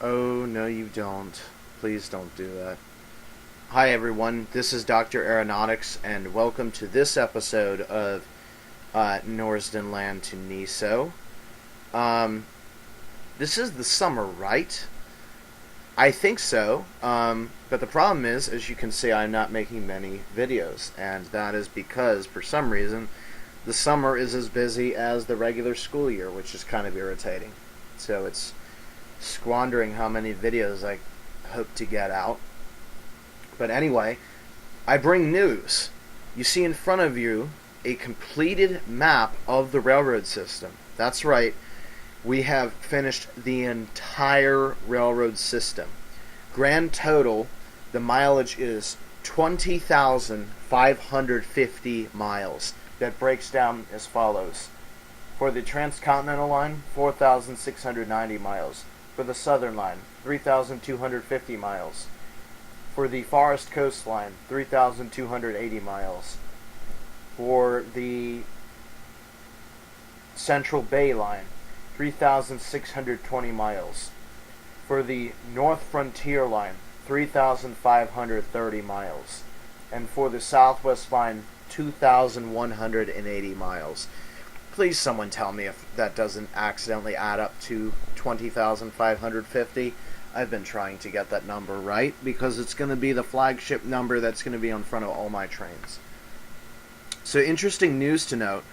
Oh, no, you don't. Please don't do that. Hi, everyone. This is Dr. Aeronautics, and welcome to this episode of Norsden Land to Neso. Um, this is the summer, right? I think so. But the problem is, as you can see, I'm not making many videos, and that is because, for some reason, the summer is as busy as the regular school year, which is kind of irritating. So it's squandering how many videos I hope to get out. But anyway, I bring news. You see in front of you a completed map of the railroad system. That's right, we have finished the entire railroad system. Grand total, the mileage is 20,550 miles. That breaks down as follows. For the transcontinental line, 4,690 miles. For the southern line, 3,250 miles. For the forest coastline, 3,280 miles. For the central bay line, 3,620 miles. For the north frontier line, 3,530 miles. And for the southwest line, 2,180 miles. Please someone tell me if that doesn't accidentally add up to 20,550. I've been trying to get that number right because it's going to be the flagship number that's going to be on front of all my trains. So interesting news to note.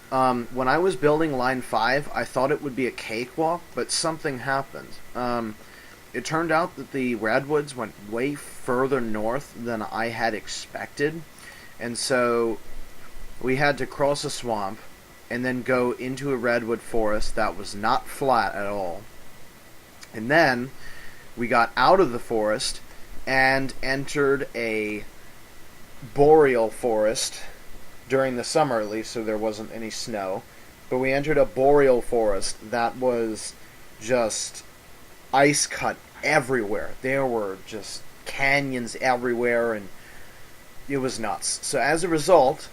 When I was building Line 5, I thought it would be a cakewalk, but something happened. It turned out that the redwoods went way further north than I had expected, and so we had to cross a swamp and then go into a redwood forest that was not flat at all. And then we got out of the forest and entered a boreal forest during the summer, at least, so there wasn't any snow. But we entered a boreal forest that was just ice cut everywhere. There were just canyons everywhere, and it was nuts. So as a result,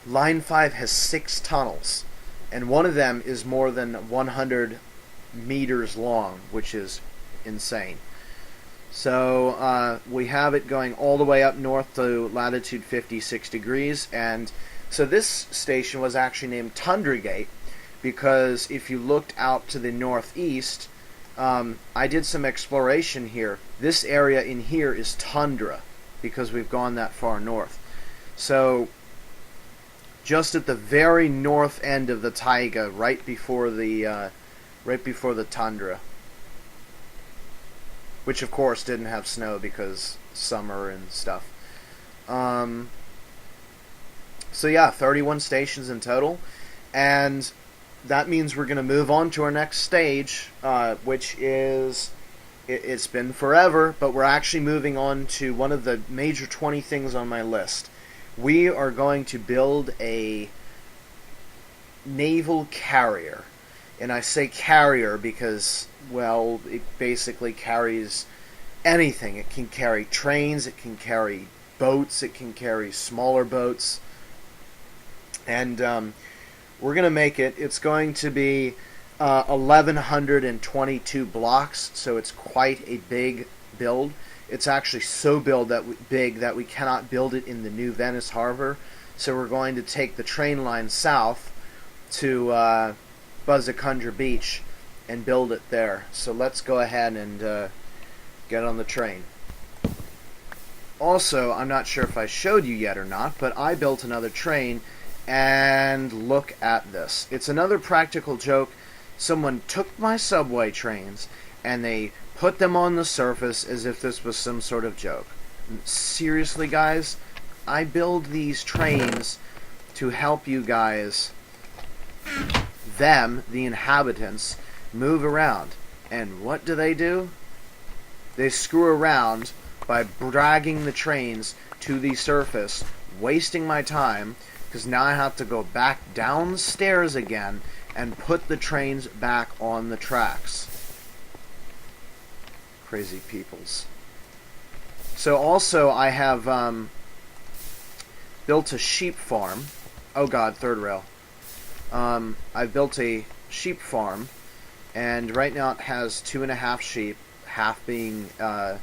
Line 5 has 6 tunnels, and one of them is more than 100 meters long, which is insane. So we have it going all the way up north to latitude 56 degrees, and so this station was actually named Tundra Gate because if you looked out to the northeast, I did some exploration here. This area in here is tundra because we've gone that far north. So just at the very north end of the taiga, right before the tundra, which of course didn't have snow because summer and stuff. So yeah, 31 stations in total, and that means we're going to move on to our next stage, which is, it's been forever, but we're actually moving on to one of the major 20 things on my list. We are going to build a naval carrier. And I say carrier because, well, it basically carries anything. It can carry trains, it can carry boats, it can carry smaller boats. And we're going to make it. It's going to be 1,122 blocks, so it's quite a big build. It's actually so big that we cannot build it in the new Venice Harbor. So we're going to take the train line south to Buzzicundra Beach and build it there. So let's go ahead and get on the train. Also, I'm not sure if I showed you yet or not, but I built another train, and look at this. It's another practical joke. Someone took my subway trains and they put them on the surface as if this was some sort of joke. Seriously, guys, I build these trains to help you guys, them, the inhabitants, move around. And what do? They screw around by dragging the trains to the surface, wasting my time, because now I have to go back down the stairs again and put the trains back on the tracks. Crazy peoples. So also I have built a sheep farm. Oh god, third rail. I've built a sheep farm And right now it has 2.5 sheep, half being a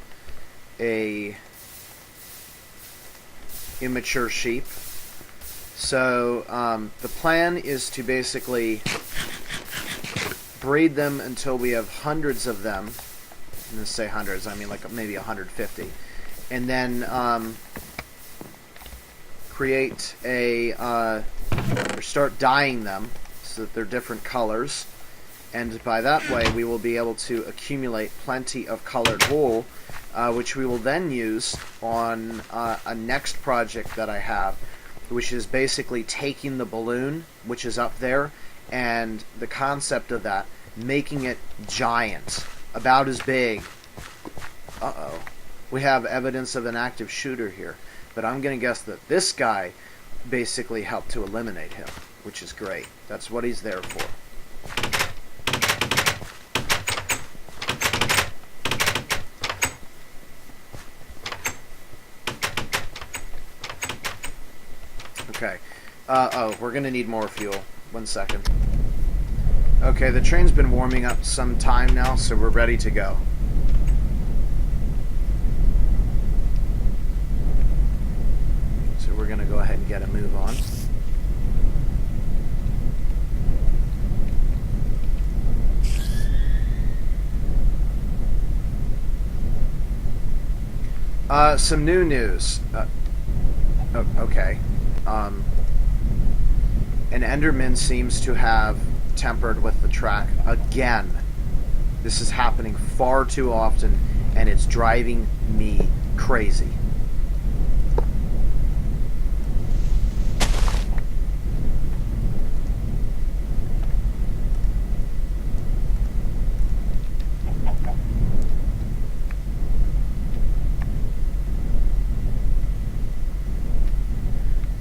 immature sheep. So the plan is to basically breed them until we have hundreds of them. I'm going to say hundreds, I mean like maybe 150. And then create a, or start dyeing them so that they're different colors. And by that way we will be able to accumulate plenty of colored wool, which we will then use on a next project that I have, which is basically taking the balloon, which is up there, and the concept of that, making it giant, about as big. Uh-oh. We have evidence of an active shooter here, but I'm going to guess that this guy basically helped to eliminate him, which is great. That's what he's there for. Okay. We're going to need more fuel. 1 second. Okay, the train's been warming up some time now, so we're ready to go. So we're going to go ahead and get a move on. Some new news. Okay. An Enderman seems to have tempered with the track again. This is happening far too often, and it's driving me crazy.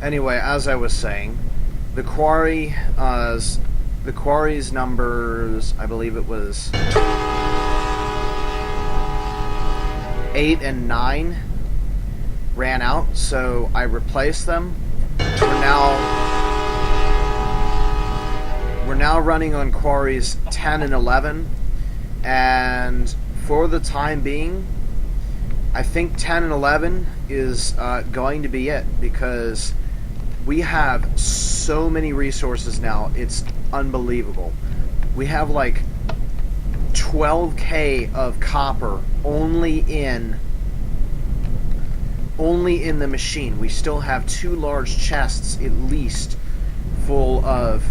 Anyway, as I was saying, the quarry's numbers, I believe it was 8 and 9, ran out, so I replaced them. We're now running on quarries 10 and 11, and for the time being, I think 10 and 11 is going to be it, because we have so many resources now, it's unbelievable. We have like 12k of copper only in the machine. We still have 2 large chests at least full of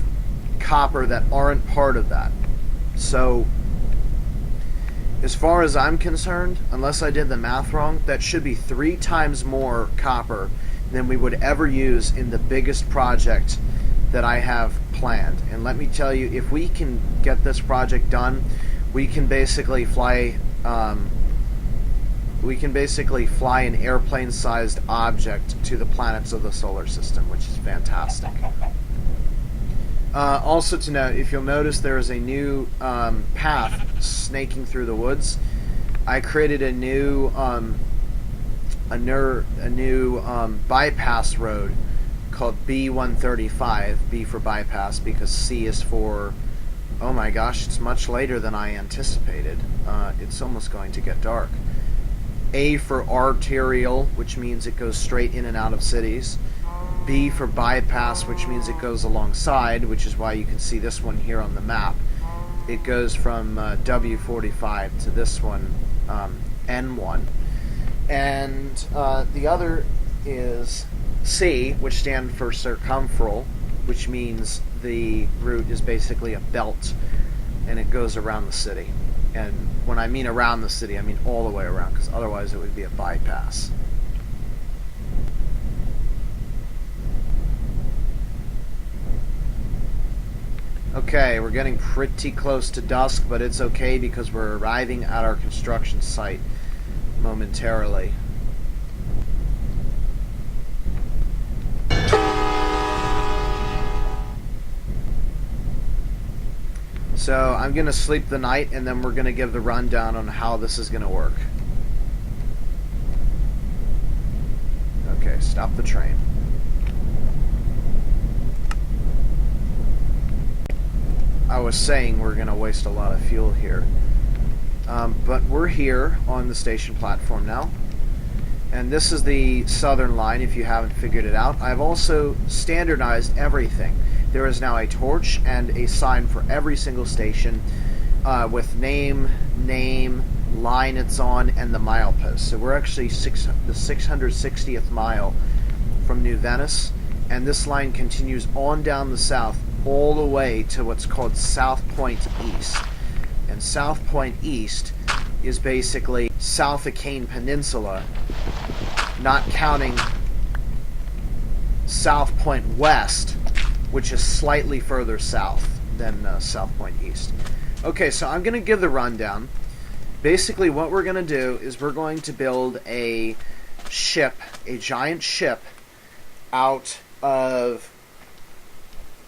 copper that aren't part of that. So as far as I'm concerned, unless I did the math wrong, that should be 3 times more copper than we would ever use in the biggest project that I have planned. And let me tell you, if we can get this project done, we can basically fly an airplane-sized object to the planets of the solar system, which is fantastic. Also to note, if you'll notice, there is a new path snaking through the woods. I created a new bypass road called B135, B for bypass, because C is for, oh my gosh, it's much later than I anticipated. It's almost going to get dark. A for arterial, which means it goes straight in and out of cities. B for bypass, which means it goes alongside, which is why you can see this one here on the map. It goes from W45 to this one, N1. And the other is C, which stands for circumferal, which means the route is basically a belt, and it goes around the city. And when I mean around the city, I mean all the way around, because otherwise it would be a bypass. Okay, we're getting pretty close to dusk, but it's okay because we're arriving at our construction site momentarily. So I'm going to sleep the night, and then we're going to give the rundown on how this is going to work. Okay, stop the train. I was saying we're going to waste a lot of fuel here. But we're here on the station platform now. And this is the southern line, if you haven't figured it out. I've also standardized everything. There is now a torch and a sign for every single station with name, line it's on, and the milepost. So we're actually the 660th mile from New Venice, and this line continues on down the south all the way to what's called South Point East. And South Point East is basically south of Cane Peninsula, not counting South Point West, which is slightly further south than South Point East. Okay, so I'm going to give the rundown. Basically, what we're going to do is we're going to build a ship, a giant ship, out of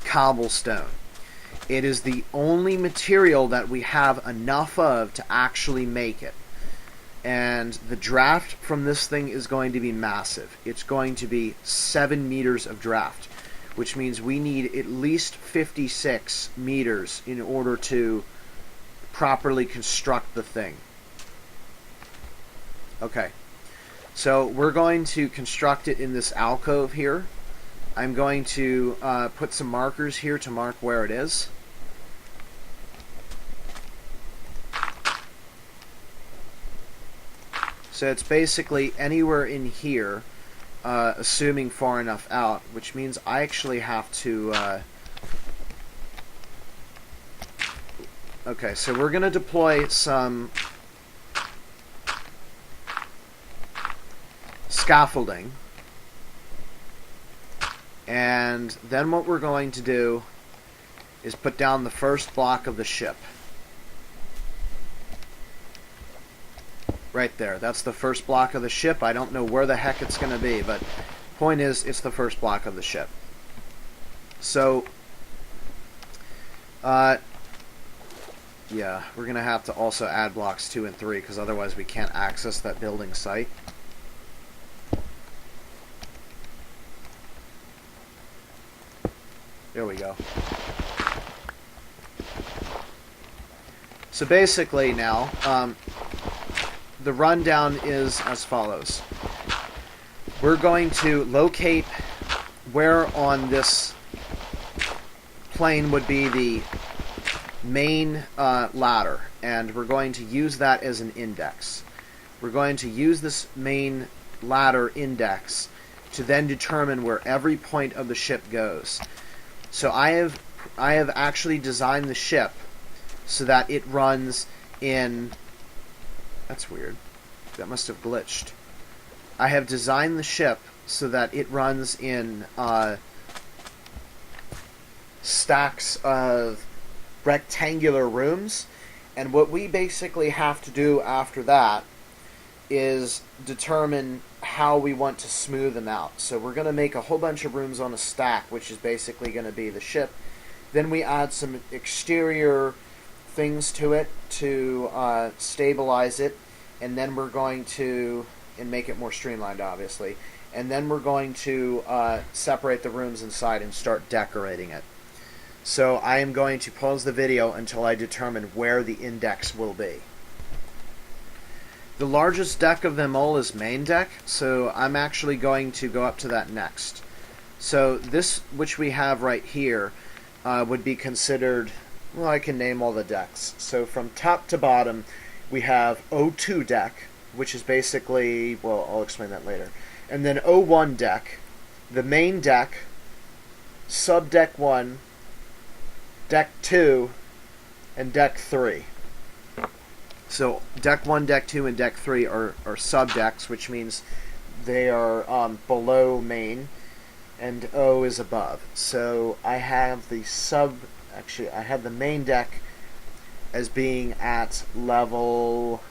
cobblestone. It is the only material that we have enough of to actually make it. And the draft from this thing is going to be massive. It's going to be 7 meters of draft, which means we need at least 56 meters in order to properly construct the thing. Okay, so we're going to construct it in this alcove here. I'm going to put some markers here to mark where it is. So it's basically anywhere in here, assuming far enough out, which means I actually have to... Okay, so we're going to deploy some scaffolding. And then what we're going to do is put down the first block of the ship. Right there. That's the first block of the ship. I don't know where the heck it's going to be, but point is, it's the first block of the ship. So, yeah, we're going to have to also add blocks 2 and 3, because otherwise we can't access that building site. There we go. So basically now, the rundown is as follows. We're going to locate where on this plane would be the main ladder, and we're going to use that as an index. We're going to use this main ladder index to then determine where every point of the ship goes. So I have actually designed the ship so that it runs in... That's weird. That must have glitched. I have designed the ship so that it runs in stacks of rectangular rooms, and what we basically have to do after that is determine how we want to smooth them out. So we're going to make a whole bunch of rooms on a stack, which is basically going to be the ship. Then we add some exterior things to it to stabilize it, and then we're going to, and make it more streamlined obviously, and then we're going to separate the rooms inside and start decorating it. So I am going to pause the video until I determine where the index will be. The largest deck of them all is main deck, so I'm actually going to go up to that next. So this, which we have right here, would be considered, well, I can name all the decks. So from top to bottom, we have O2 deck, which is basically, well, I'll explain that later. And then O1 deck, the main deck, sub deck 1, deck 2, and deck 3. So deck 1, deck 2, and deck 3 are sub decks, which means they are below main, and O is above. So I have the actually I have the main deck as being at level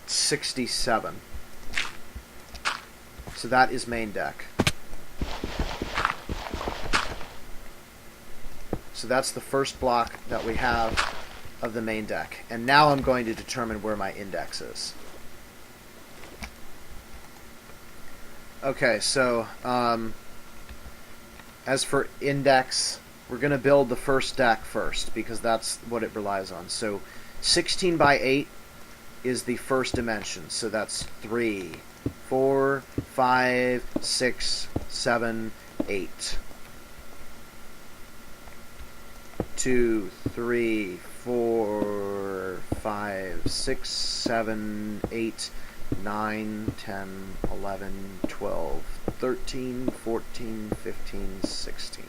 67. So that is main deck. So that's the first block that we have of the main deck. And now I'm going to determine where my index is. Okay, so As for index, we're going to build the first deck first because that's what it relies on. So 16 by 8 is the first dimension. So that's 3, 4, 5, 6, 7, 8. 2, 3, 4, 5, 6, 7, 8, 9, 10, 11, 12, 13, 14, 15, 16.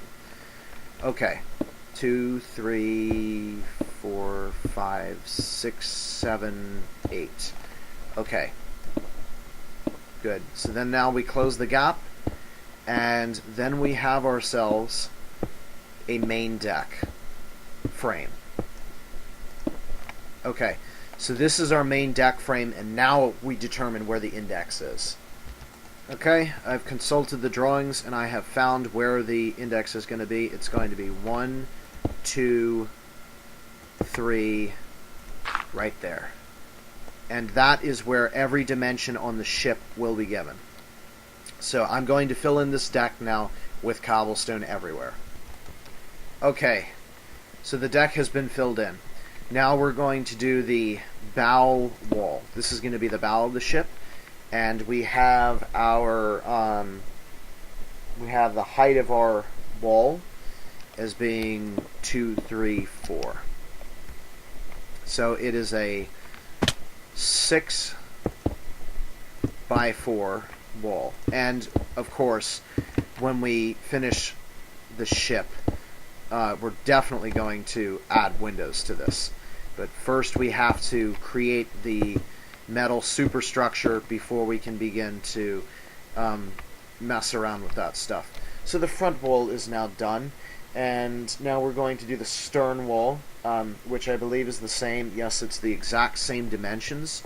Okay. 2, 3, 4, 5, 6, 7, 8. Okay. Good. So then now we close the gap, and then we have ourselves a main deck frame. Okay. So this is our main deck frame, and now we determine where the index is. Okay, I've consulted the drawings, and I have found where the index is going to be. It's going to be 1, 2, 3, right there. And that is where every dimension on the ship will be given. So I'm going to fill in this deck now with cobblestone everywhere. Okay, so the deck has been filled in. Now we're going to do the bow wall. This is going to be the bow of the ship, and we have our we have the height of our wall as being 2, 3, 4. So it is a 6 by 4 wall, and of course, when we finish the ship, we're definitely going to add windows to this. But first we have to create the metal superstructure before we can begin to mess around with that stuff. So the front wall is now done, and now we're going to do the stern wall, which I believe is the same. Yes, it's the exact same dimensions.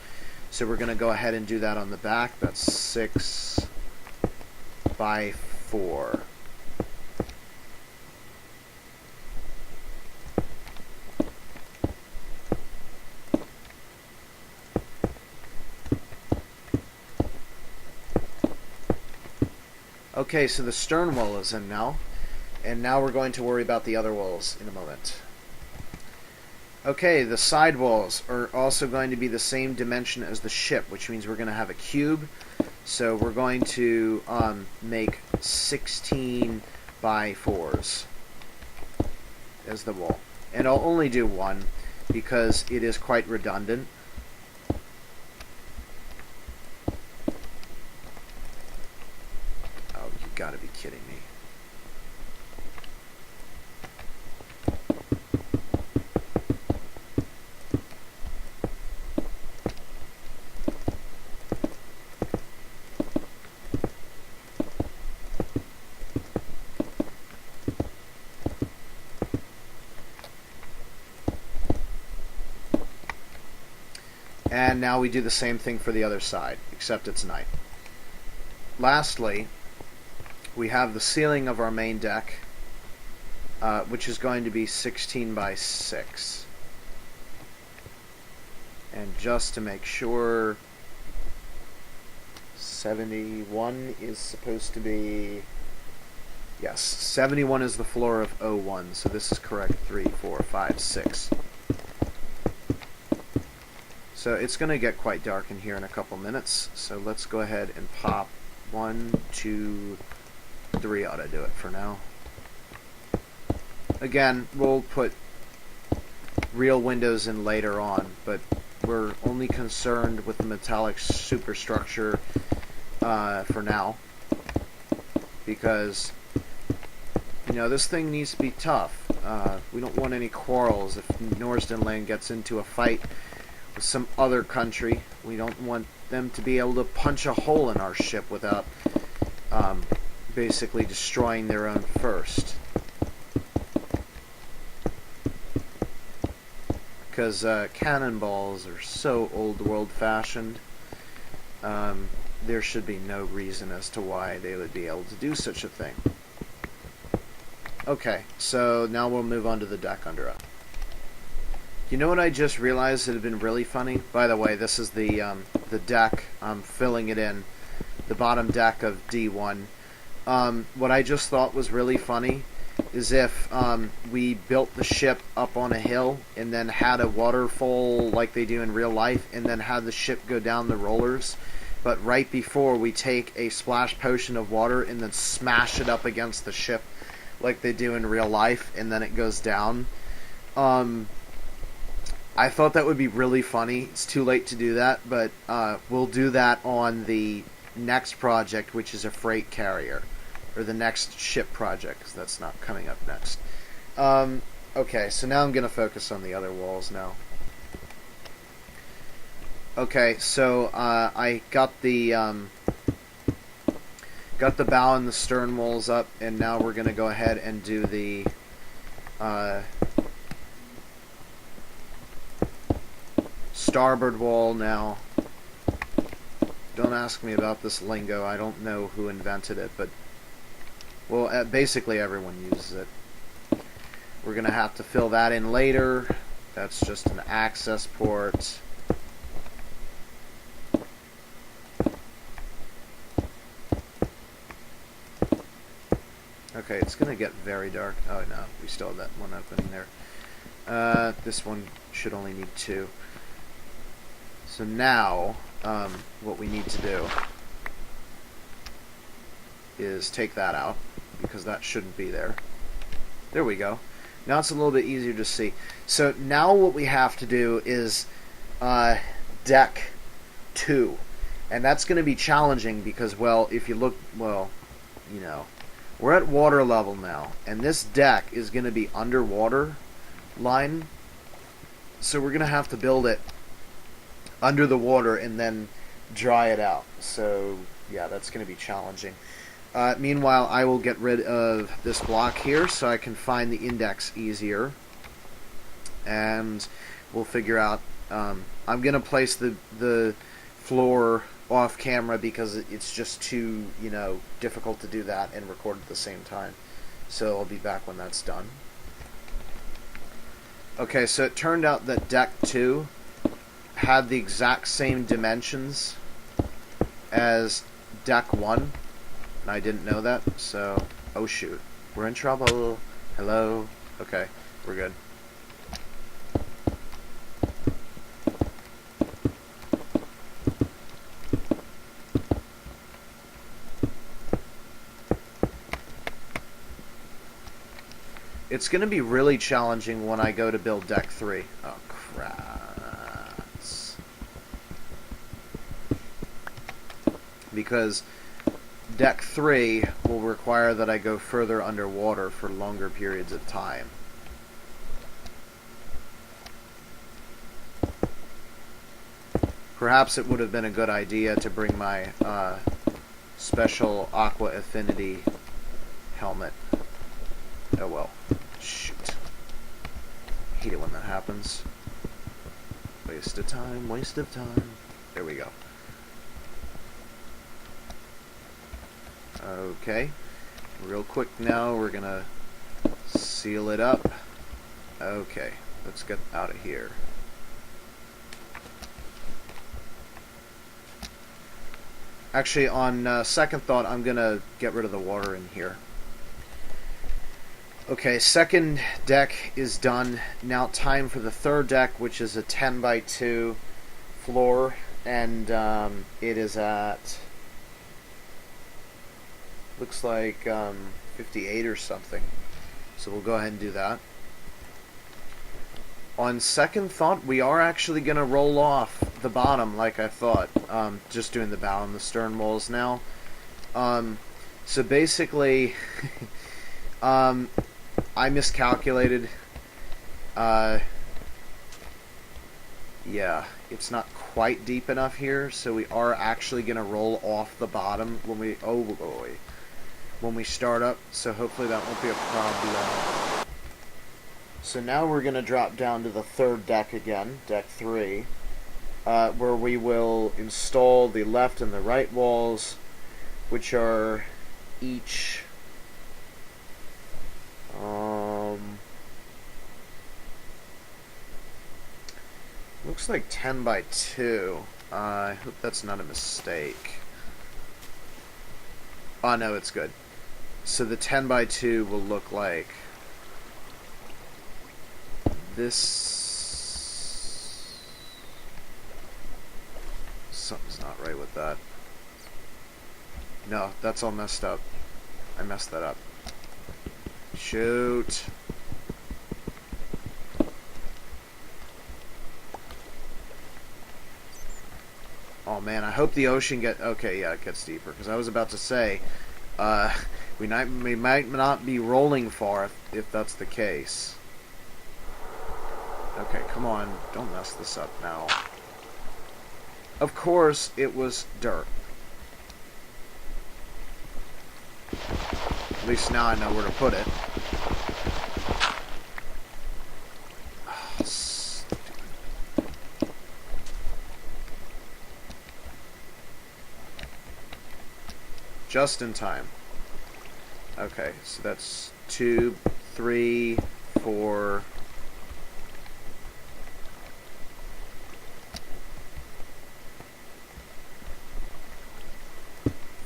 So we're going to go ahead and do that on the back. That's 6 by 4. Okay, so the stern wall is in now, and now we're going to worry about the other walls in a moment. Okay, the side walls are also going to be the same dimension as the ship, which means we're going to have a cube. So we're going to make 16 by 4s as the wall. And I'll only do one because it is quite redundant. Gotta be kidding me. And now we do the same thing for the other side, except it's night. Lastly, we have the ceiling of our main deck, which is going to be 16 by 6. And just to make sure, 71 is supposed to be... Yes, 71 is the floor of 01, so this is correct. 3, 4, 5, 6. So it's going to get quite dark in here in a couple minutes, so let's go ahead and pop 1, 2, 3 ought to do it for now. Again, we'll put real windows in later on, but we're only concerned with the metallic superstructure for now, because you know this thing needs to be tough. We don't want any quarrels if Norsden land gets into a fight with some other country. We don't want them to be able to punch a hole in our ship without basically destroying their own first. Because cannonballs are so old world fashioned, there should be no reason as to why they would be able to do such a thing. Okay, so now we'll move on to the deck under it. You know what I just realized that had been really funny? By the way, this is the deck. I'm filling it in. The bottom deck of D1. What I just thought was really funny is if we built the ship up on a hill and then had a waterfall like they do in real life, and then had the ship go down the rollers, but right before we take a splash potion of water and then smash it up against the ship like they do in real life, and then it goes down. I thought that would be really funny. It's too late to do that, but we'll do that on the next project, which is a freight carrier. Or the next ship project, because that's not coming up next. Okay, so now I'm going to focus on the other walls now. Okay, so I got the bow and the stern walls up, and now we're going to go ahead and do the starboard wall now. Don't ask me about this lingo. I don't know who invented it, but well, basically everyone uses it. We're going to have to fill that in later. That's just an access port. Okay, it's going to get very dark. Oh no, we still have that one opening there. This one should only need 2. So now, what we need to do is take that out, because that shouldn't be there. There we go. Now it's a little bit easier to see. So now what we have to do is deck 2. And that's going to be challenging because, well, if you look, well, you know, we're at water level now. And this deck is going to be underwater line. So we're going to have to build it under the water and then dry it out. So, yeah, that's going to be challenging. Meanwhile, I will get rid of this block here so I can find the index easier. And we'll figure out... I'm going to place the floor off camera because it's just too, you know, difficult to do that and record at the same time. So I'll be back when that's done. Okay, so it turned out that deck 2 had the exact same dimensions as deck 1. And I didn't know that, so... Oh shoot. We're in trouble. Hello? Okay, we're good. It's going to be really challenging when I go to build deck 3. Oh, crap. Because deck 3 will require that I go further underwater for longer periods of time. Perhaps it would have been a good idea to bring my special Aqua Affinity helmet. Oh well. Shoot. Hate it when that happens. Waste of time, waste of time. There we go. Okay. Real quick now, we're gonna seal it up. Okay. Let's get out of here. Actually, on second thought, I'm gonna get rid of the water in here. Okay, second deck is done. Now time for the third deck, which is a 10 by 2 floor, and it is at, looks like 58 or something. So we'll go ahead and do that. On second thought, we are actually going to roll off the bottom like I thought. Just doing the bow and the stern walls now. So basically... I miscalculated. Yeah, it's not quite deep enough here, so we are actually going to roll off the bottom when we... Oh, boy. When we start up, so hopefully that won't be a problem. So now we're going to drop down to the third deck again, deck 3, where we will install the left and the right walls, which are each... looks like 10 by 2. I hope that's not a mistake. Oh no, it's good. So the 10 by 2 will look like this. Something's not right with that. No, that's all messed up. I messed that up. Shoot. Oh man, I hope the ocean okay, yeah, it gets deeper, because I was about to say, we might not be rolling far if that's the case. Okay, come on, don't mess this up now. Of course, it was dirt. At least now I know where to put it. Oh, stupid. Just in time. Okay, so that's 2, 3, 4...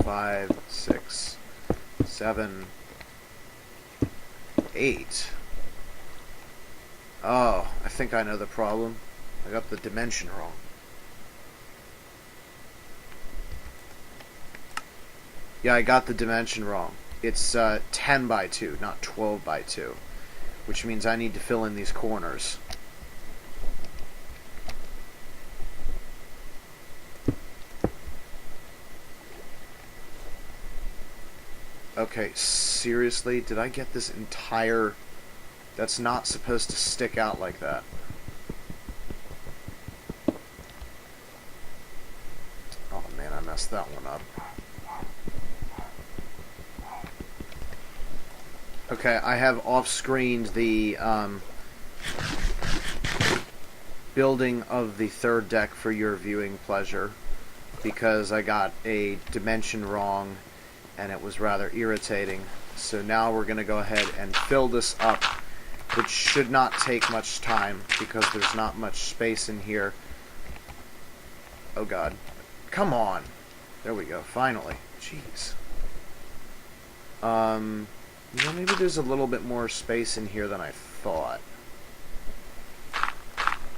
5, 6, 7, 8. Oh, I think I know the problem. I got the dimension wrong. Yeah, I got the dimension wrong. It's 10 by 2, not 12 by 2. Which means I need to fill in these corners. Okay, seriously? Did I get this entire... That's not supposed to stick out like that. Oh man, I messed that one up. Okay, I have off-screened the building of the third deck for your viewing pleasure, because I got a dimension wrong and it was rather irritating. So now we're going to go ahead and fill this up, which should not take much time because there's not much space in here. Oh god. Come on! There we go, finally. Jeez. You know, maybe there's a little bit more space in here than I thought.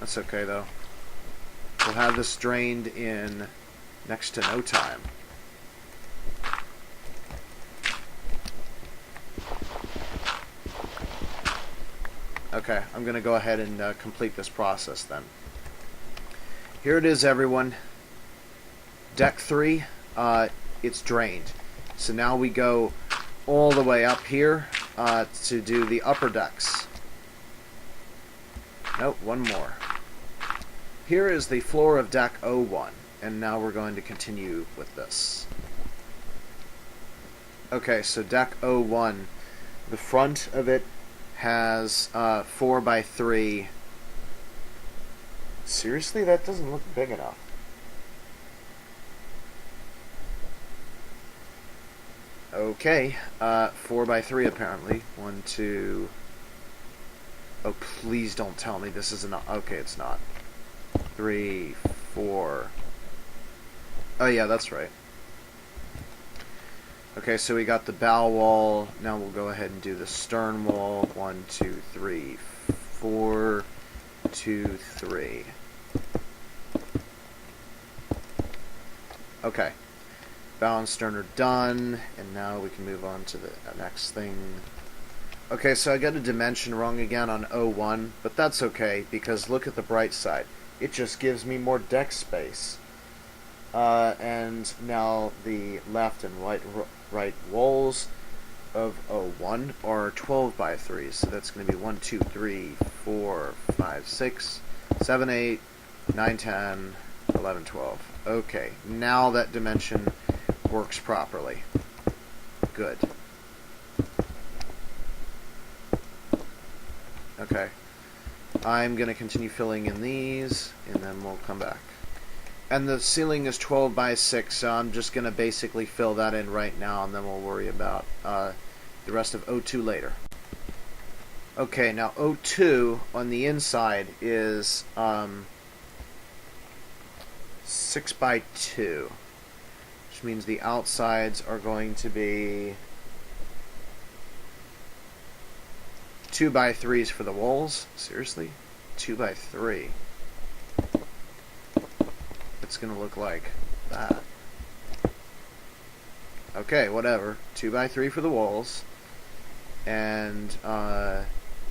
That's okay though. We'll have this drained in next to no time. Okay, I'm going to go ahead and complete this process then. Here it is, everyone. Deck 3, it's drained. So now we go all the way up here to do the upper decks. Nope, one more. Here is the floor of deck 01, and now we're going to continue with this. Okay, so deck 01, the front of it has 4 by 3. Seriously, that doesn't look big enough. Okay, 4 by 3 apparently. 1, 2. Oh, please don't tell me this is enough. Okay, it's not. 3, 4. Oh yeah, that's right. Okay, so we got the bow wall. Now we'll go ahead and do the stern wall. 1, 2, 3, 4, 2, 3. Okay. Bow and stern are done, and now we can move on to the next thing. Okay, so I got a dimension wrong again on 01, but that's okay, because look at the bright side. It just gives me more deck space. And now the left and right walls of 01 are 12 by 3, so that's going to be 1, 2, 3, 4, 5, 6, 7, 8, 9, 10, 11, 12. Okay, now that dimension works properly. Good. Okay. I'm going to continue filling in these, and then we'll come back. And the ceiling is 12 by 6, so I'm just going to basically fill that in right now, and then we'll worry about the rest of 02 later. Okay, now 02 on the inside is 6 by 2, which means the outsides are going to be 2x3s for the walls. Seriously? 2x3. It's gonna look like that. Okay, whatever. 2x3 for the walls. And,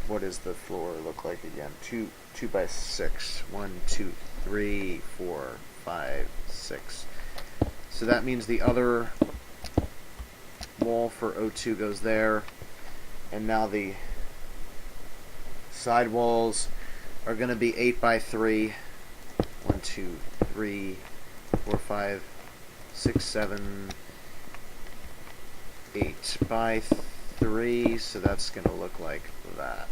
what does the floor look like again? 2x6. 1, 2, 3, 4, 5, 6. So that means the other wall for O2 goes there. And now the side walls are going to be 8x3. 1, 2, 3, 4, 5, 6, 7, 8x3. So that's going to look like that.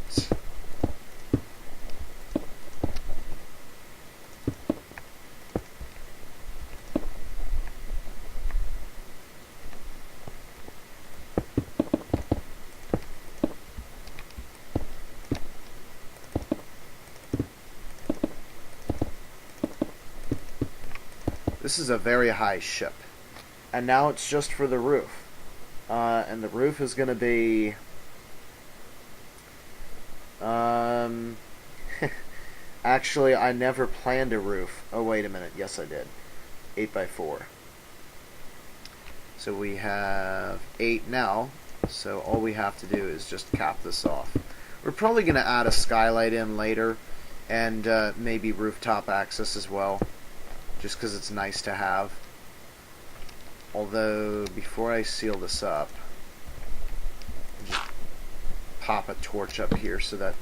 This is a very high ship. And now it's just for the roof. And the roof is going to be... Actually, I never planned a roof. Oh, wait a minute. Yes, I did. 8x4. So we have 8 now. So all we have to do is just cap this off. We're probably going to add a skylight in later. And maybe rooftop access as well. Just because it's nice to have. Although, before I seal this up, just pop a torch up here so that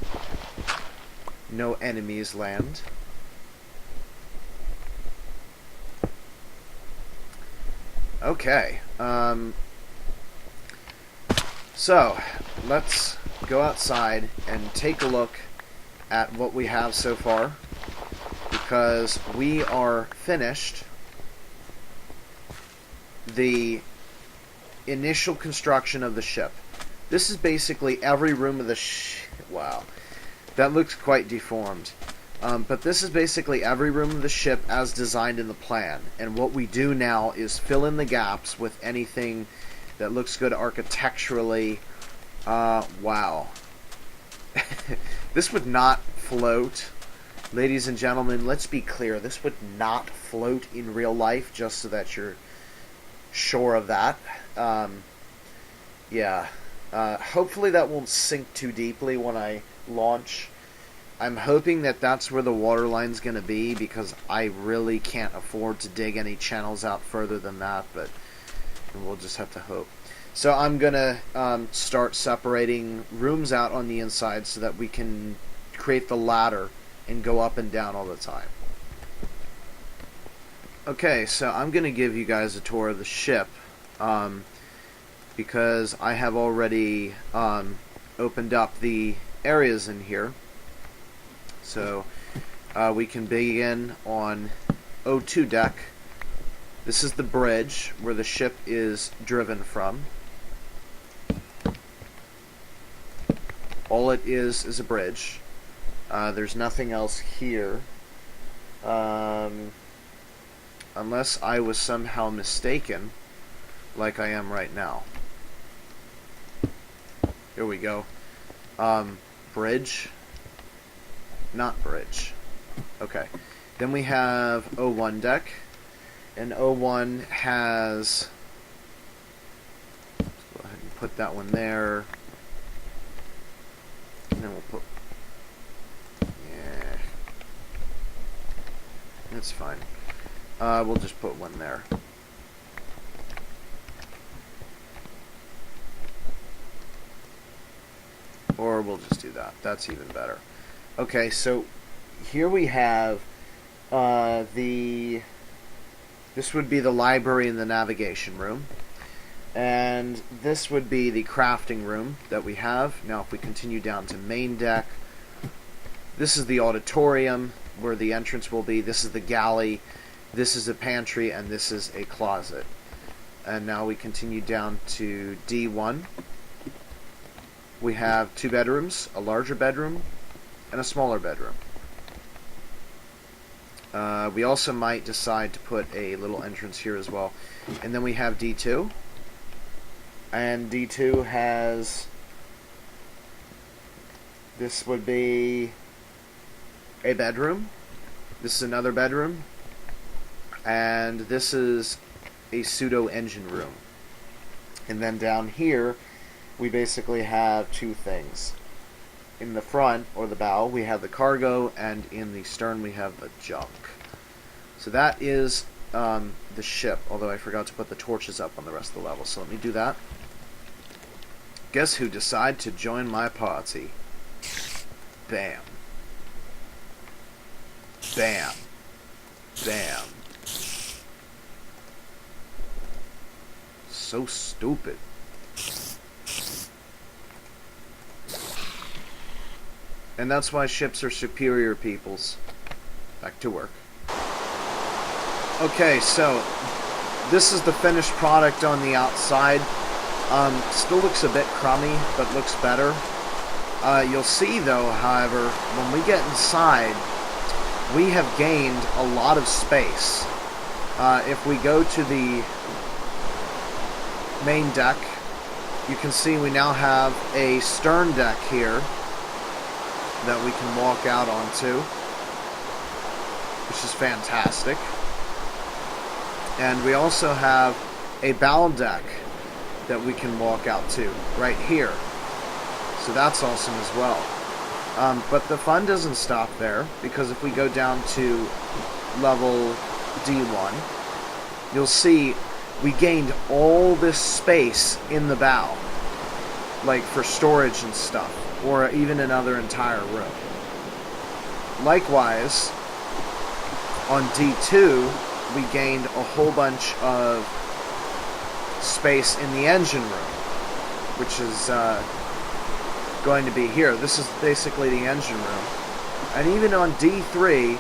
no enemies land. Okay. So, let's go outside and take a look at what we have so far. Because we are finished the initial construction of the ship. This is basically every room of the wow, that looks quite deformed. But this is basically every room of the ship as designed in the plan. And what we do now is fill in the gaps with anything that looks good architecturally. Wow. This would not float. Ladies and gentlemen, let's be clear. This would not float in real life, just so that you're sure of that. Yeah. Hopefully that won't sink too deeply when I launch. I'm hoping that that's where the water line's going to be, because I really can't afford to dig any channels out further than that, but we'll just have to hope. So I'm going to start separating rooms out on the inside so that we can create the ladder and go up and down all the time. Okay, so I'm going to give you guys a tour of the ship, because I have already opened up the areas in here. So we can begin on O2 deck. This is the bridge where the ship is driven from. All it is a bridge. There's nothing else here. Unless I was somehow mistaken, like I am right now. Here we go. Bridge. Not bridge. Okay. Then we have O1 deck. And O1 has... Let's go ahead and put that one there. And then we'll put... Yeah. That's fine. We'll just put one there. Or we'll just do that. That's even better. Okay, so here we have this would be the library and the navigation room. And this would be the crafting room that we have. Now if we continue down to main deck, this is the auditorium where the entrance will be. This is the galley. This is a pantry, and this is a closet. And now we continue down to D1. We have 2 bedrooms, a larger bedroom, and a smaller bedroom. We also might decide to put a little entrance here as well. And then we have D2. And D2 has This would be a bedroom. This is another bedroom. And this is a pseudo engine room. And then down here, we basically have two things. In the front, or the bow, we have the cargo, and in the stern, we have the junk. So that is the ship, although I forgot to put the torches up on the rest of the level, so let me do that. Guess who decided to join my party? Bam. Bam. Bam. So stupid. And that's why ships are superior peoples. Back to work. Okay, so this is the finished product on the outside. Still looks a bit crummy, but looks better. You'll see, though, however, when we get inside, we have gained a lot of space. If we go to the main deck, you can see we now have a stern deck here that we can walk out onto, which is fantastic. And we also have a bow deck that we can walk out to right here. So that's awesome as well. But the fun doesn't stop there, because if we go down to level D1, you'll see we gained all this space in the bow, like for storage and stuff, or even another entire room. Likewise, on D2, we gained a whole bunch of space in the engine room, which is going to be here. This is basically the engine room. And even on D3,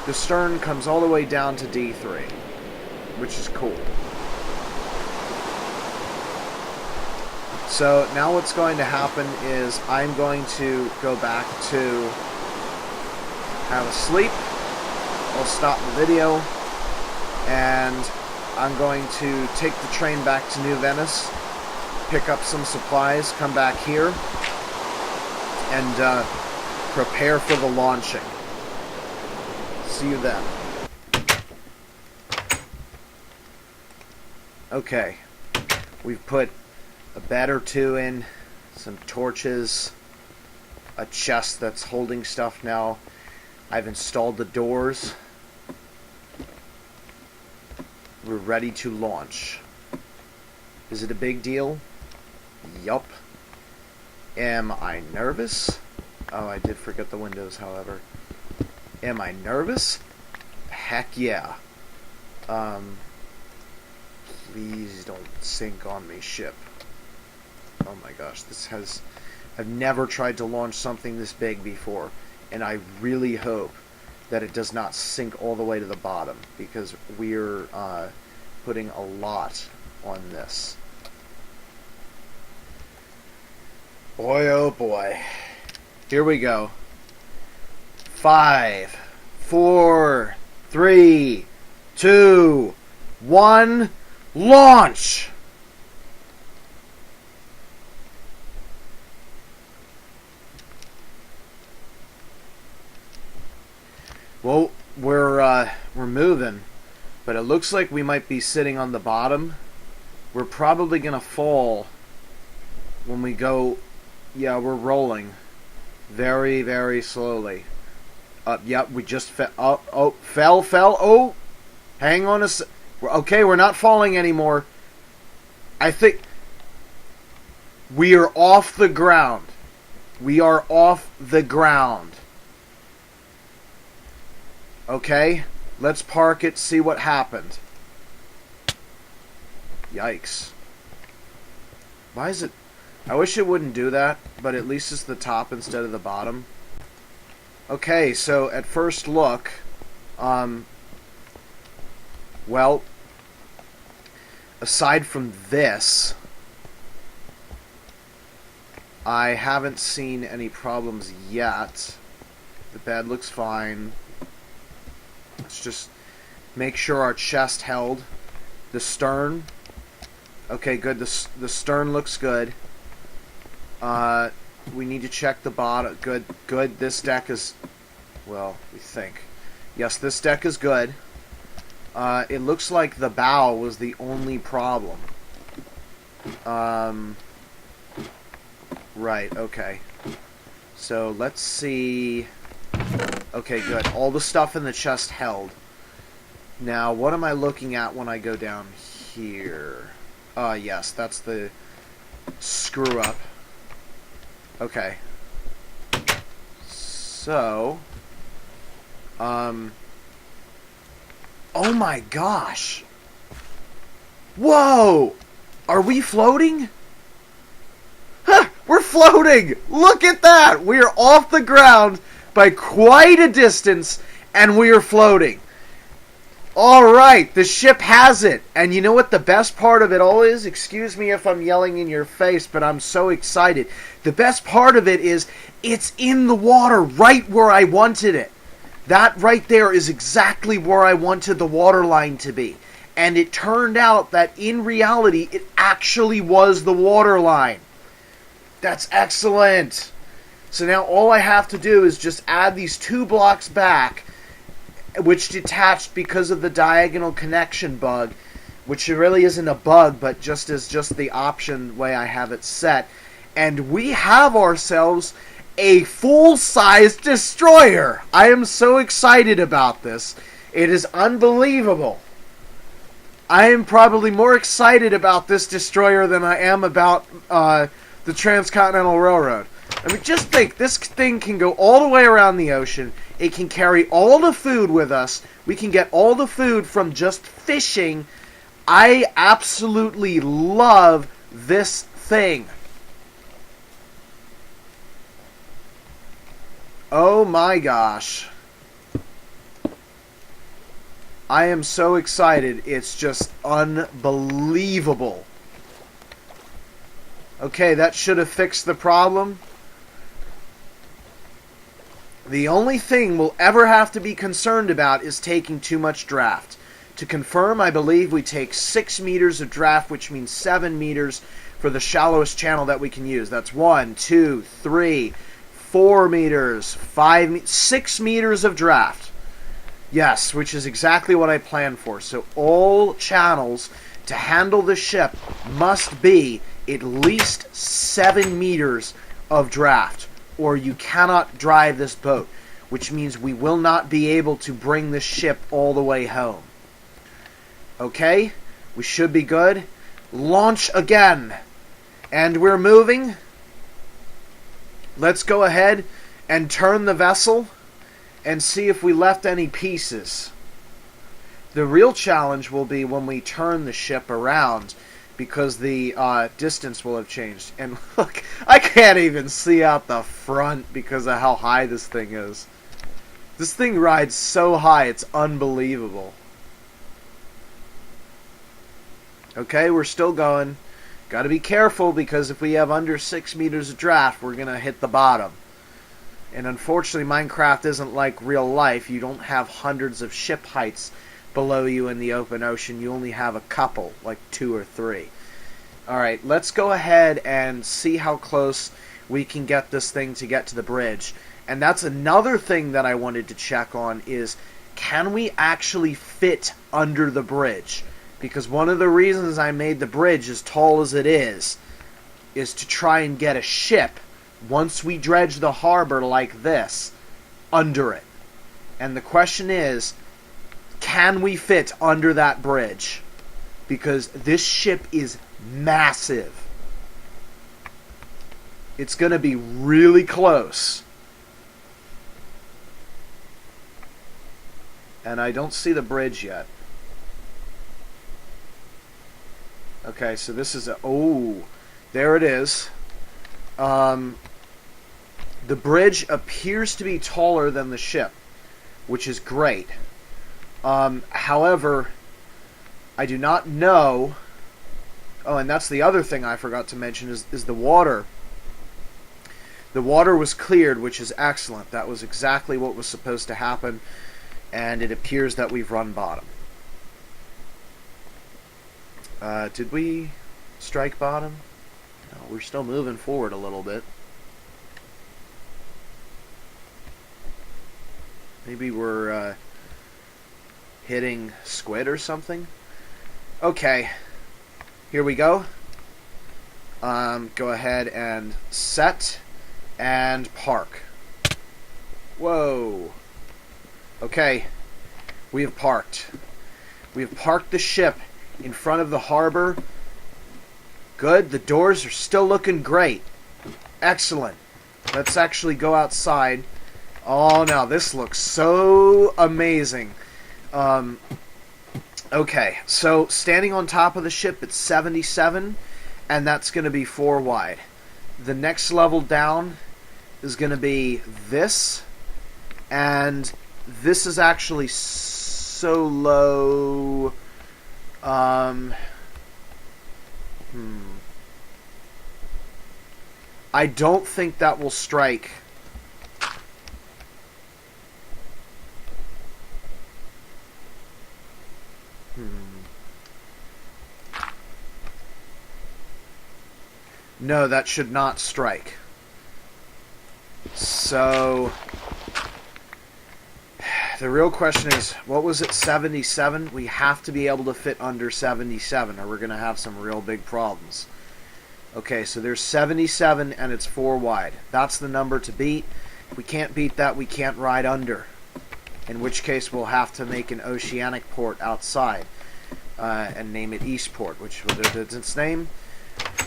the stern comes all the way down to D3, which is cool. So now what's going to happen is I'm going to go back to have a sleep. I'll stop the video, and I'm going to take the train back to New Venice, pick up some supplies, come back here, and prepare for the launching. See you then. Okay, we've put a bed or two in, some torches, a chest that's holding stuff now. I've installed the doors. We're ready to launch. Is it a big deal? Yup. Am I nervous? Oh, I did forget the windows, however. Am I nervous? Heck yeah. Please don't sink on me, ship. Oh my gosh, I've never tried to launch something this big before, and I really hope that it does not sink all the way to the bottom, because we're putting a lot on this. Boy, oh boy. Here we go. 5, 4, 3, 2, 1, launch! Well, we're moving, but it looks like we might be sitting on the bottom. We're probably gonna fall when we go. Yeah, we're rolling very, very slowly. Yep, we just fell. Oh, fell. Oh, hang on a sec. Okay, we're not falling anymore. I think we are off the ground. We are off the ground. Okay, let's park it, see what happened. Yikes. Why is it... I wish it wouldn't do that, but at least it's the top instead of the bottom. Okay, so at first look, well, aside from this, I haven't seen any problems yet. The bed looks fine. Let's just make sure our chest held. The stern. Okay, good. The stern looks good. We need to check the bottom. Good, good. This deck is, well, we think. Yes, this deck is good. It looks like the bow was the only problem. Right, okay. So, let's see. Okay, good. All the stuff in the chest held. Now, what am I looking at when I go down here? Yes, that's the screw up. Okay. So, oh my gosh. Whoa! Are we floating? Huh, we're floating! Look at that! We are off the ground by quite a distance, and we are floating. Alright, the ship has it. And you know what the best part of it all is? Excuse me if I'm yelling in your face, but I'm so excited. The best part of it is, it's in the water right where I wanted it. That right there is exactly where I wanted the water line to be. And it turned out that in reality, it actually was the water line. That's excellent. So now all I have to do is just add these 2 blocks back, which detached because of the diagonal connection bug, which really isn't a bug, but just is just the option way I have it set. And we have ourselves a full-size destroyer. I am so excited about this. It is unbelievable. I am probably more excited about this destroyer than I am about the Transcontinental Railroad. I mean, just think, this thing can go all the way around the ocean. It can carry all the food with us. We can get all the food from just fishing. I absolutely love this thing. Oh my gosh. I am so excited. It's just unbelievable. Okay, that should have fixed the problem. The only thing we'll ever have to be concerned about is taking too much draft. To confirm, I believe we take 6 meters of draft, which means 7 meters for the shallowest channel that we can use. That's 1, 2, 3, 4 meters, 6 meters of draft. Yes, which is exactly what I planned for. So all channels to handle the ship must be at least 7 meters of draft, or you cannot drive this boat, which means we will not be able to bring the ship all the way home. Okay, we should be good. Launch again. And we're moving. Let's go ahead and turn the vessel and see if we left any pieces. The real challenge will be when we turn the ship around, because the distance will have changed. And look, I can't even see out the front because of how high this thing is. This thing rides so high, it's unbelievable. Okay, we're still going. Got to be careful, because if we have under 6 meters of draft, we're going to hit the bottom. And unfortunately, Minecraft isn't like real life. You don't have hundreds of ship heights below you in the open ocean. You only have a couple, like 2 or 3. Alright, let's go ahead and see how close we can get this thing to get to the bridge. And that's another thing that I wanted to check on is, can we actually fit under the bridge? Because one of the reasons I made the bridge as tall as it is to try and get a ship, once we dredge the harbor like this, under it. And the question is, can we fit under that bridge? Because this ship is massive. It's going to be really close. And I don't see the bridge yet. Okay, so this is a... Oh, there it is. The bridge appears to be taller than the ship, which is great. However, I do not know... Oh, and that's the other thing I forgot to mention is the water. The water was cleared, which is excellent. That was exactly what was supposed to happen, and it appears that we've run bottom. Did we strike bottom? No, we're still moving forward a little bit. Maybe we're hitting squid or something. Okay, here we go. Go ahead and set and park. Whoa. Okay, we have parked. We have parked the ship in front of the harbor. Good, the doors are still looking great. Excellent. Let's actually go outside. Oh, now this looks so amazing. Okay, so standing on top of the ship, it's 77, and that's going to be 4 wide. The next level down is going to be this, and this is actually so low. I don't think that will strike. No, that should not strike. So, the real question is, what was it, 77? We have to be able to fit under 77, or we're going to have some real big problems. Okay, so there's 77, and it's 4 wide. That's the number to beat. If we can't beat that, we can't ride under. In which case, we'll have to make an oceanic port outside, and name it Eastport, which is its name.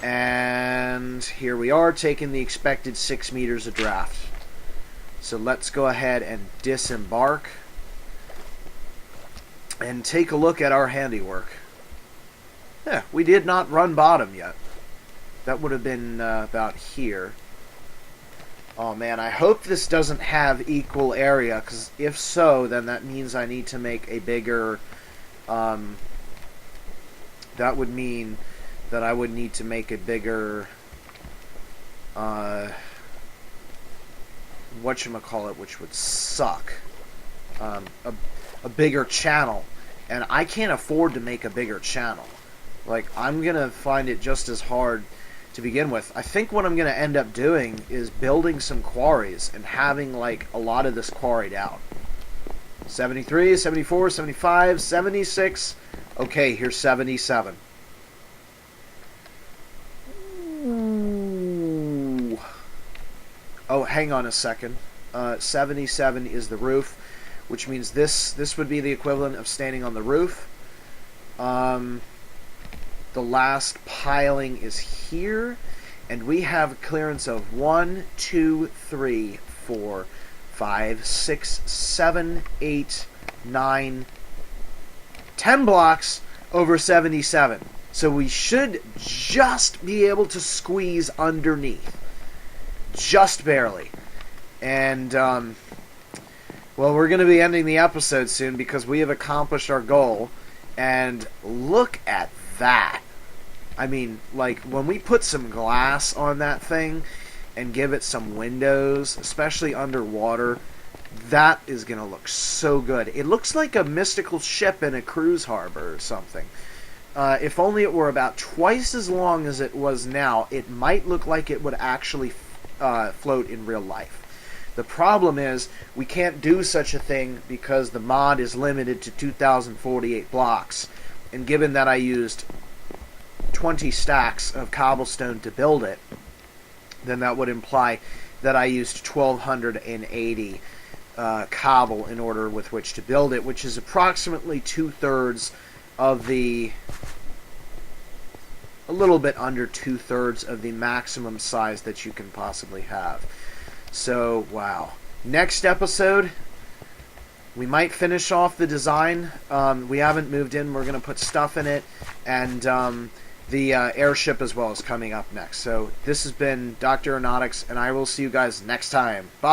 And here we are, taking the expected 6 meters of draft. So let's go ahead and disembark and take a look at our handiwork. Yeah, we did not run bottom yet. That would have been about here. Oh man, I hope this doesn't have equal area, because if so, then that means I need to make a bigger... that would mean that I would need to make a bigger... whatchamacallit, which would suck. A bigger channel. And I can't afford to make a bigger channel. Like, I'm going to find it just as hard to begin with. I think what I'm going to end up doing is building some quarries and having, like, a lot of this quarried out. 73, 74, 75, 76. Okay, here's 77. Ooh. Oh, hang on a second. 77 is the roof, which means this would be the equivalent of standing on the roof. The last piling is here, and we have a clearance of 1, 2, 3, 4, 5, 6, 7, 8, 9, 10 blocks over 77. So we should just be able to squeeze underneath. Just barely. And, well, we're going to be ending the episode soon because we have accomplished our goal. And look at that. I mean, like, when we put some glass on that thing and give it some windows, especially underwater, that is going to look so good. It looks like a mystical ship in a cruise harbor or something. If only it were about twice as long as it was now, it might look like it would actually float in real life. The problem is, we can't do such a thing because the mod is limited to 2,048 blocks. And given that I used 20 stacks of cobblestone to build it, then that would imply that I used 1,280 cobble in order with which to build it, which is approximately 2/3 of the... a little bit under 2/3 of the maximum size that you can possibly have. So, wow. Next episode, we might finish off the design. We haven't moved in. We're going to put stuff in it. And the airship as well is coming up next. So, this has been Dr. Aeronautics, and I will see you guys next time. Bye.